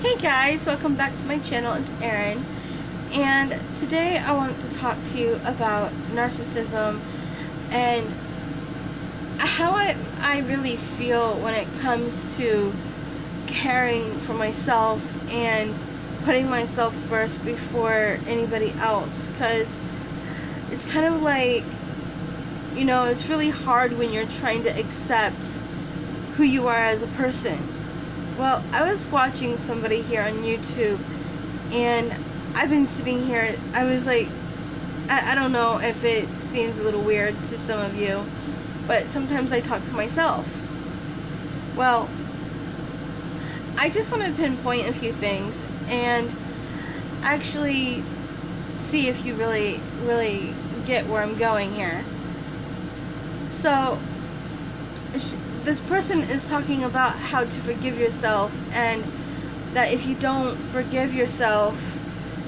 Hey guys, welcome back to my channel. It's Erin, and today I want to talk to you about narcissism and how I really feel when it comes to caring for myself and putting myself first before anybody else, because it's kind of like, it's really hard when you're trying to accept who you are as a person. Well, I was watching somebody here on YouTube, and I've been sitting here, I was like, I don't know if it seems a little weird to some of you, but sometimes I talk to myself. Well, I just want to pinpoint a few things and actually see if you really get where I'm going here. So, this person is talking about how to forgive yourself, and that if you don't forgive yourself,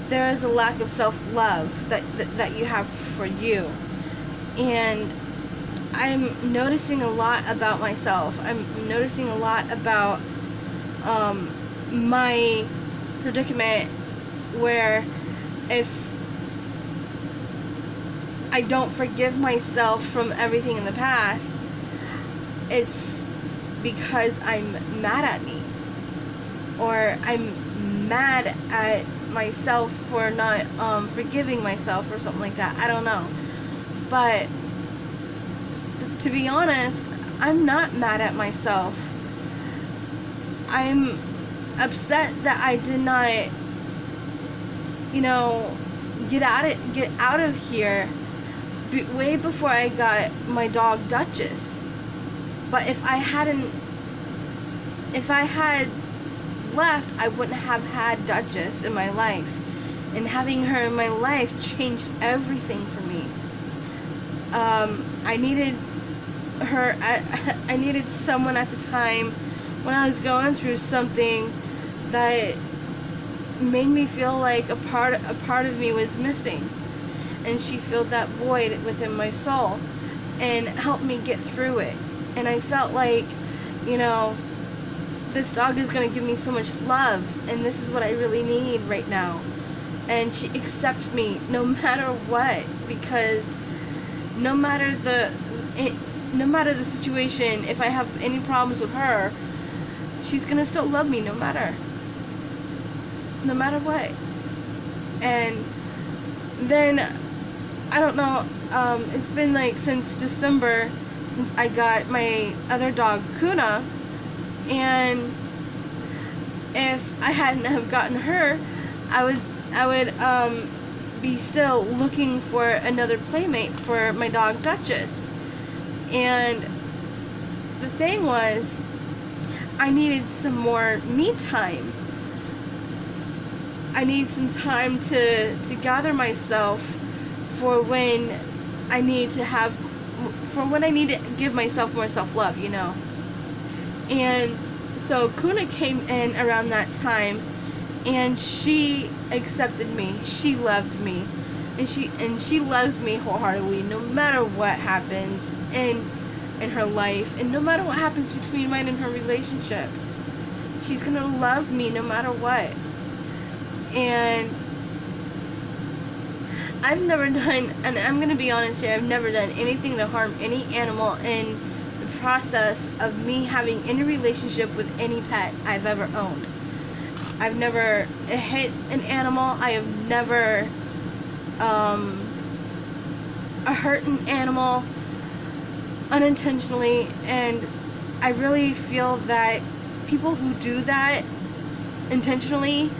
there is a lack of self-love that you have for you. And I'm noticing a lot about myself. I'm noticing a lot about my predicament, where if I don't forgive myself from everything in the past, it's because I'm mad at me, or I'm mad at myself for not forgiving myself or something like that. I don't know. But to be honest, I'm not mad at myself. I'm upset that I did not, get out of here way before I got my dog Duchess. But if I had left, I wouldn't have had Duchess in my life. And having her in my life changed everything for me. I needed her. I needed someone at the time when I was going through something that made me feel like a part of me was missing. And she filled that void within my soul and helped me get through it. And I felt like, this dog is going to give me so much love, and this is what I really need right now. And she accepts me no matter what, because no matter the situation, if I have any problems with her, she's going to still love me no matter what. And then, I don't know, it's been like since December since I got my other dog, Kuna, and if I hadn't have gotten her, I would be still looking for another playmate for my dog Duchess. And the thing was, I needed some more me time. I need some time to gather myself for when I need to give myself more self-love, And so Kuna came in around that time, and she accepted me. She loved me. And she loves me wholeheartedly, no matter what happens in her life, and no matter what happens between mine and her relationship. She's gonna love me no matter what. And I've never done, and I'm going to be honest here, I've never done anything to harm any animal in the process of me having any relationship with any pet I've ever owned. I've never hit an animal. I have never hurt an animal unintentionally, and I really feel that people who do that intentionally,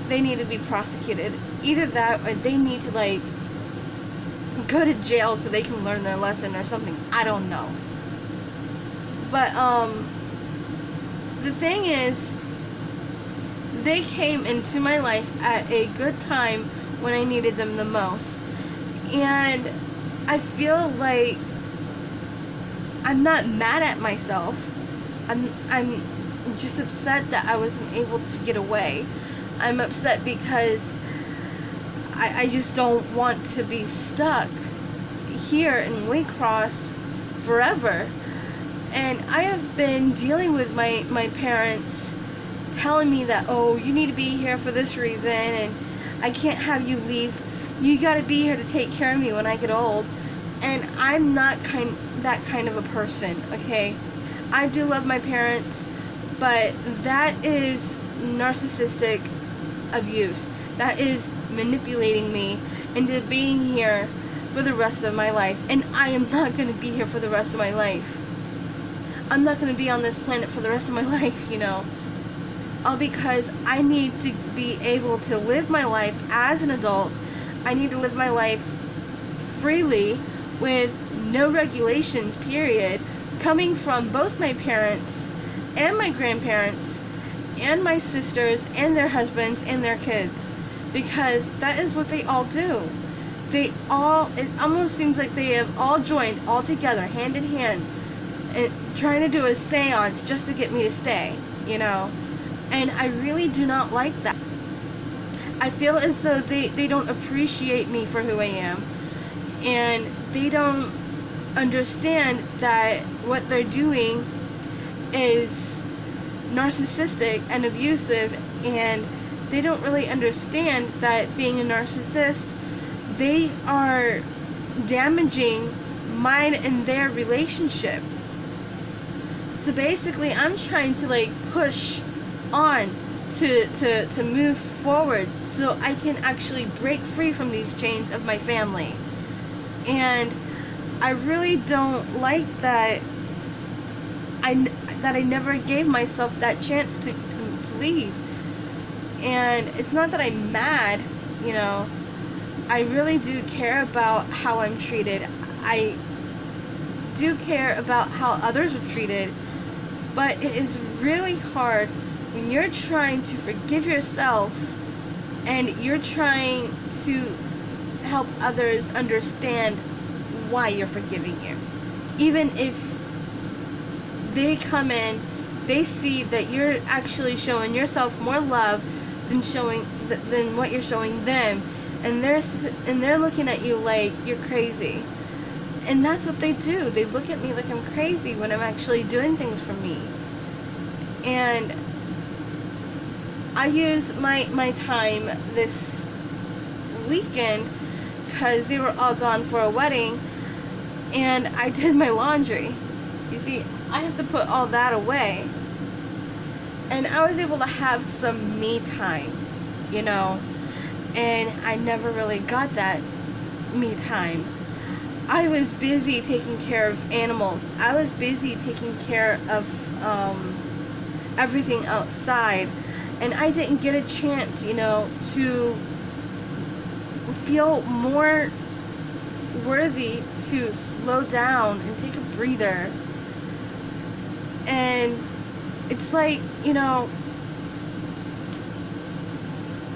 they need to be prosecuted. Either that, or they need to go to jail so they can learn their lesson or something. I don't know. But the thing is, they came into my life at a good time when I needed them the most. And I feel like I'm not mad at myself. I'm just upset that I wasn't able to get away. I'm upset because I just don't want to be stuck here in Waycross forever. And I have been dealing with my parents telling me that, oh, you need to be here for this reason, and I can't have you leave. You gotta be here to take care of me when I get old. And I'm not that kind of a person, okay? I do love my parents, but that is narcissistic abuse. That is manipulating me into being here for the rest of my life. And I am not going to be here for the rest of my life. I'm not going to be on this planet for the rest of my life, you know. All because I need to be able to live my life as an adult. I need to live my life freely with no regulations, period, coming from both my parents and my grandparents and my sisters and their husbands and their kids, because that is what they all do. It almost seems like they have all joined all together, hand in hand, and trying to do a seance just to get me to stay, you know. And I really do not like that. I feel as though they don't appreciate me for who I am, and they don't understand that what they're doing is narcissistic and abusive, and they don't really understand that being a narcissist, they are damaging mine and their relationship. So basically, I'm trying to like push on to move forward so I can actually break free from these chains of my family. And I really don't like that I never gave myself that chance to leave. And it's not that I'm mad, you know. I really do care about how I'm treated. I do care about how others are treated. But it is really hard when you're trying to forgive yourself and you're trying to help others understand why you're forgiving you. Even if they come in, they see that you're actually showing yourself more love than what you're showing them, and they're looking at you like you're crazy. And that's what they do. They look at me like I'm crazy when I'm actually doing things for me. And I used my time this weekend because they were all gone for a wedding, and I did my laundry. You see, I have to put all that away. And I was able to have some me time, you know. And I never really got that me time. I was busy taking care of animals. I was busy taking care of everything outside. And I didn't get a chance, you know, to feel more worthy to slow down and take a breather. And it's like, you know,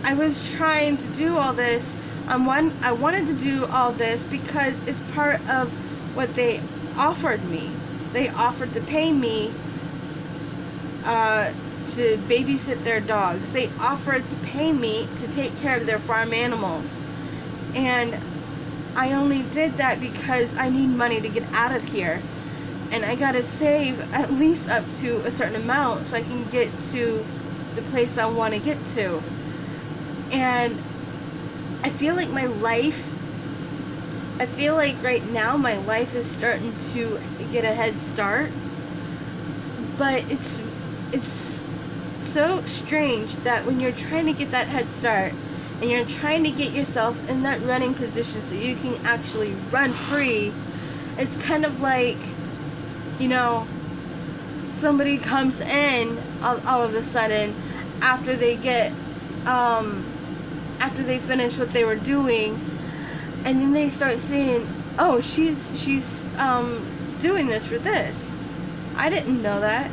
I was trying to do all this. I wanted to do all this because it's part of what they offered me. They offered to pay me to babysit their dogs. They offered to pay me to take care of their farm animals. And I only did that because I need money to get out of here. And I gotta save at least up to a certain amount so I can get to the place I want to get to. And I feel like right now my life is starting to get a head start. But it's so strange that when you're trying to get that head start and you're trying to get yourself in that running position so you can actually run free, it's kind of like, you know, somebody comes in all of a sudden after they finish what they were doing, and then they start saying, oh, she's doing this for this. I didn't know that.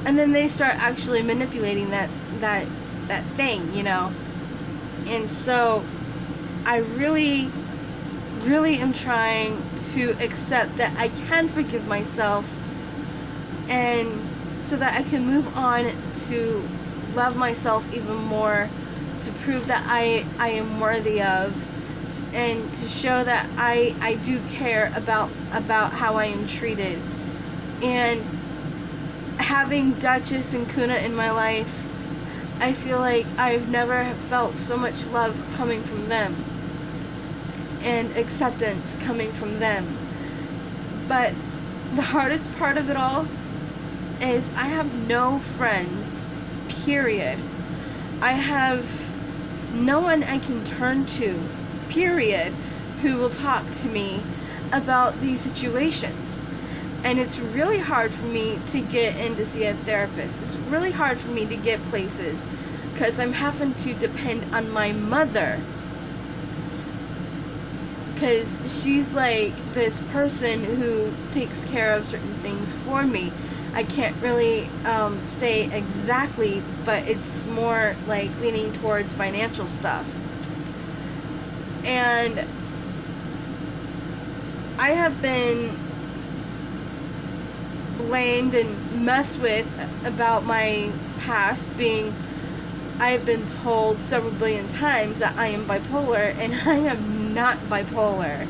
And then they start actually manipulating that thing, you know. And so I really am trying to accept that I can forgive myself, and so that I can move on to love myself even more, to prove that I am worthy of, and to show that I do care about how I am treated. And having Duchess and Kuna in my life I feel like I've never felt so much love coming from them and acceptance coming from them. But the hardest part of it all is I have no friends, period. I have no one I can turn to, period, who will talk to me about these situations. And it's really hard for me to get in to see a therapist. It's really hard for me to get places because I'm having to depend on my mother, because she's like this person who takes care of certain things for me. I can't really say exactly, but it's more like leaning towards financial stuff. And I have been blamed and messed with about my past being, I've been told several billion times that I am bipolar, and I am not bipolar.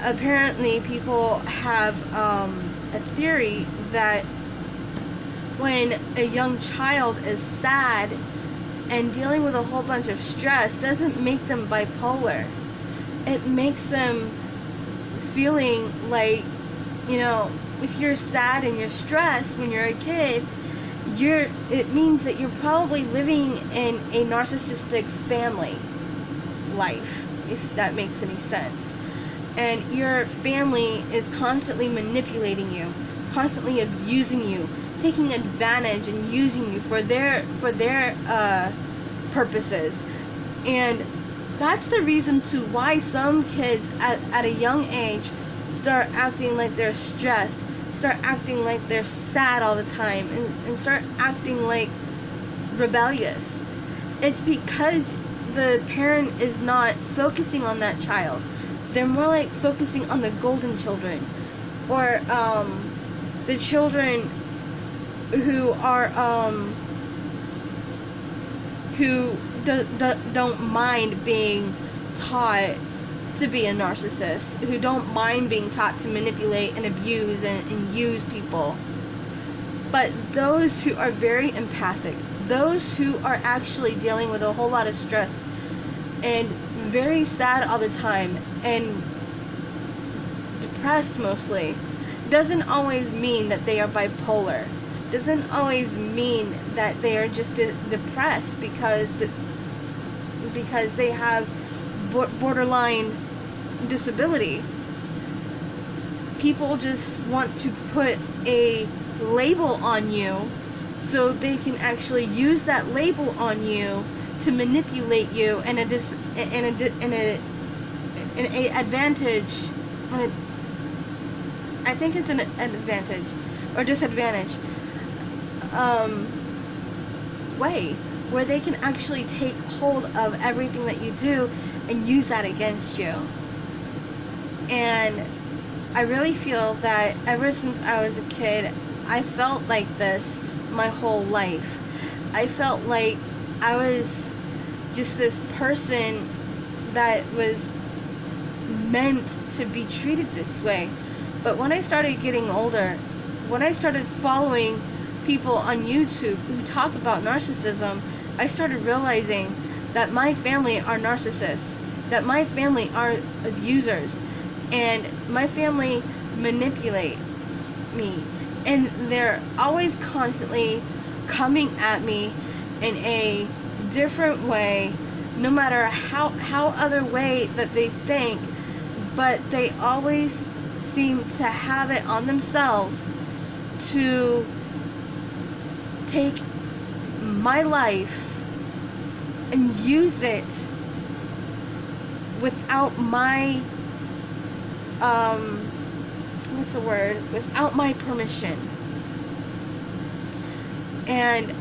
Apparently people have a theory that when a young child is sad and dealing with a whole bunch of stress doesn't make them bipolar. It makes them feeling like, you know, if you're sad and you're stressed when you're a kid, it means that you're probably living in a narcissistic family life, if that makes any sense. And your family is constantly manipulating you, constantly abusing you, taking advantage and using you for their purposes. And that's the reason to why some kids at a young age start acting like they're stressed, start acting like they're sad all the time, and start acting like rebellious. It's because the parent is not focusing on that child. They're more like focusing on the golden children, or the children who are who don't mind being taught to be a narcissist, who don't mind being taught to manipulate and abuse and use people. But those who are very empathic, those who are actually dealing with a whole lot of stress and very sad all the time and depressed mostly, doesn't always mean that they are bipolar. Doesn't always mean that they are just depressed because they have borderline disability. People just want to put a label on you so they can actually use that label on you to manipulate you in an advantage. I think it's an advantage or disadvantage way, where they can actually take hold of everything that you do and use that against you. And I really feel that ever since I was a kid, I felt like this my whole life. I felt like I was just this person that was meant to be treated this way. But when I started getting older, when I started following people on YouTube who talk about narcissism, I started realizing that my family are narcissists, that my family are abusers, and my family manipulates me, and they're always constantly coming at me in a different way, no matter how other way that they think, but they always seem to have it on themselves to take my life and use it without my without my permission. And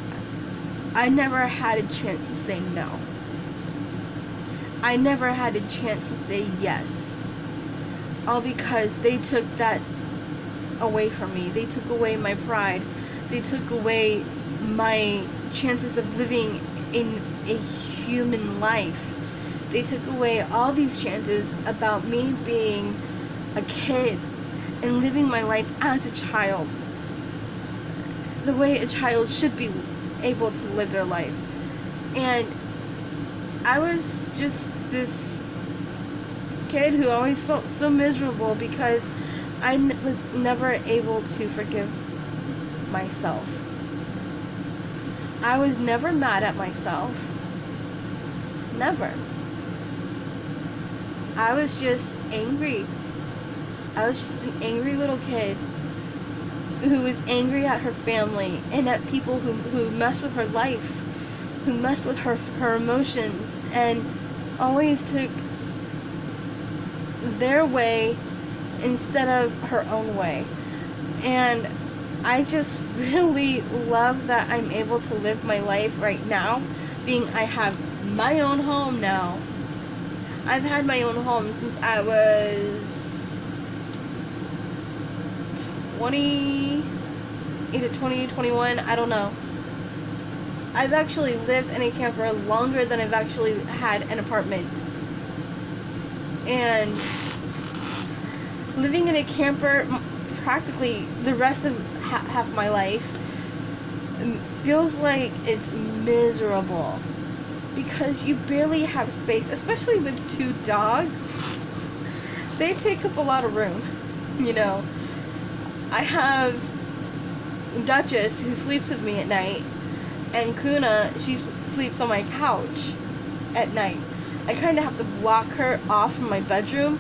I never had a chance to say no. I never had a chance to say yes, all because they took that away from me. They took away my pride. They took away my chances of living in a human life. They took away all these chances about me being a kid and living my life as a child, the way a child should be able to live their life. And I was just this kid who always felt so miserable because I was never able to forgive myself. I was never mad at myself. Never. I was just angry. I was just an angry little kid who was angry at her family and at people who messed with her life, who messed with her emotions, and always took their way instead of her own way. And I just really love that I'm able to live my life right now, being I have my own home now. I've had my own home since I was 20, either 20, 21, I don't know. I've actually lived in a camper longer than I've actually had an apartment. And living in a camper practically the rest of half my life feels like it's miserable because you barely have space, especially with 2 dogs. They take up a lot of room, you know. I have Duchess, who sleeps with me at night, and Kuna, she sleeps on my couch at night. I kind of have to block her off from my bedroom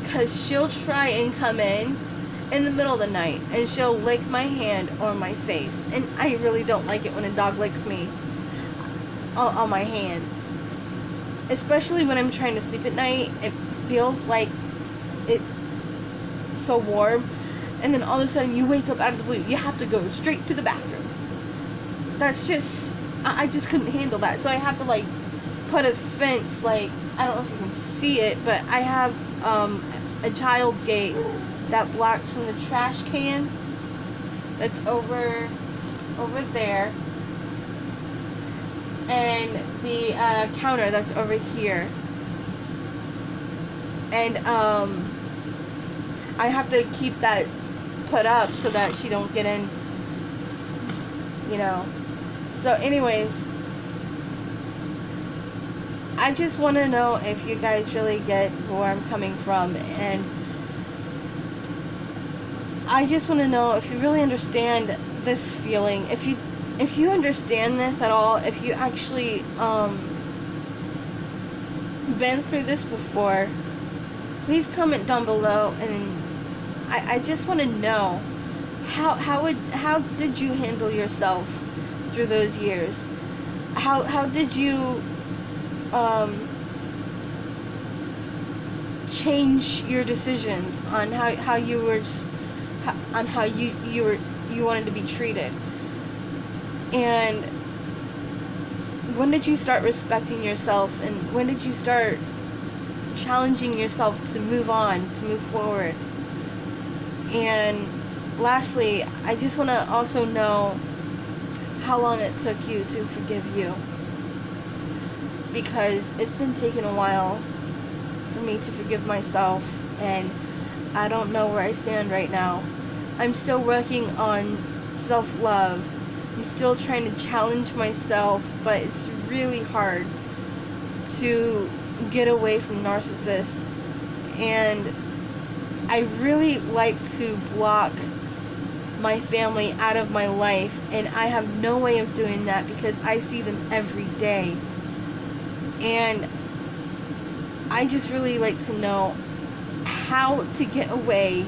because she'll try and come in the middle of the night and she'll lick my hand or my face, and I really don't like it when a dog licks me on my hand, especially when I'm trying to sleep at night. It feels like it's so warm, and then all of a sudden you wake up out of the blue, you have to go straight to the bathroom. That's just, I just couldn't handle that. So I have to like put a fence, like, I don't know if you can see it, but I have a child gate that blocks from the trash can that's over there, and the counter that's over here. And I have to keep that put up so that she don't get in, you know. So anyways, I just want to know if you guys really get where I'm coming from, and I just want to know if you really understand this feeling, if you understand this at all, if you actually been through this before. Please comment down below, and I just want to know how did you handle yourself through those years? How did you change your decisions on how you wanted to be treated? And when did you start respecting yourself, and when did you start challenging yourself to move on, to move forward? And lastly, I just want to also know how long it took you to forgive you, because it's been taking a while for me to forgive myself, and I don't know where I stand right now. I'm still working on self-love. I'm still trying to challenge myself, but it's really hard to get away from narcissists, and I really like to block my family out of my life, and I have no way of doing that because I see them every day. And I just really like to know how to get away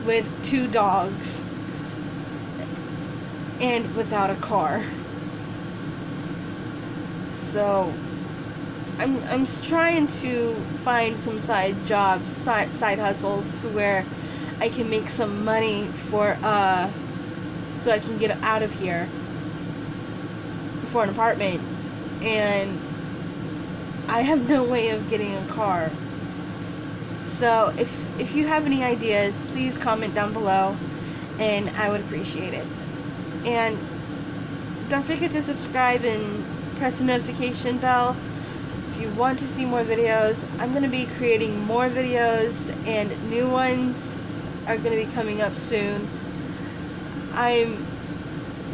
with 2 dogs and without a car. So I'm trying to find some side jobs, side hustles, to where I can make some money for so I can get out of here for an apartment. And I have no way of getting a car. So if you have any ideas, please comment down below, and I would appreciate it. And don't forget to subscribe and press the notification bell if you want to see more videos. I'm going to be creating more videos, and new ones are going to be coming up soon. I'm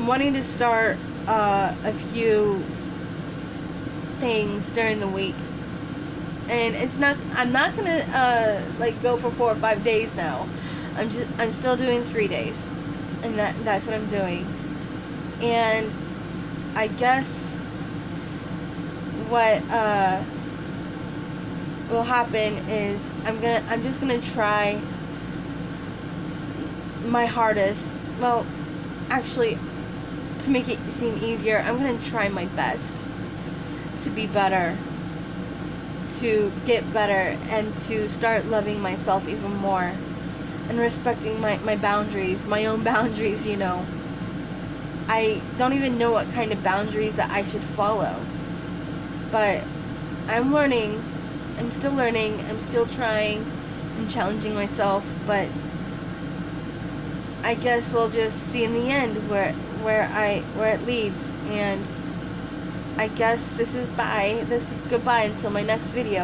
wanting to start a few things during the week, and I'm not gonna like go for 4 or 5 days now. I'm still doing 3 days, and that's what I'm doing. And I guess what will happen is I'm just gonna try my hardest. Well, actually, to make it seem easier, I'm gonna try my best to be better, to get better, and to start loving myself even more, and respecting my boundaries, my own boundaries, you know. I don't even know what kind of boundaries that I should follow, but I'm learning. I'm still learning. I'm still trying and challenging myself, but I guess we'll just see in the end where it leads. And I guess this is goodbye until my next video.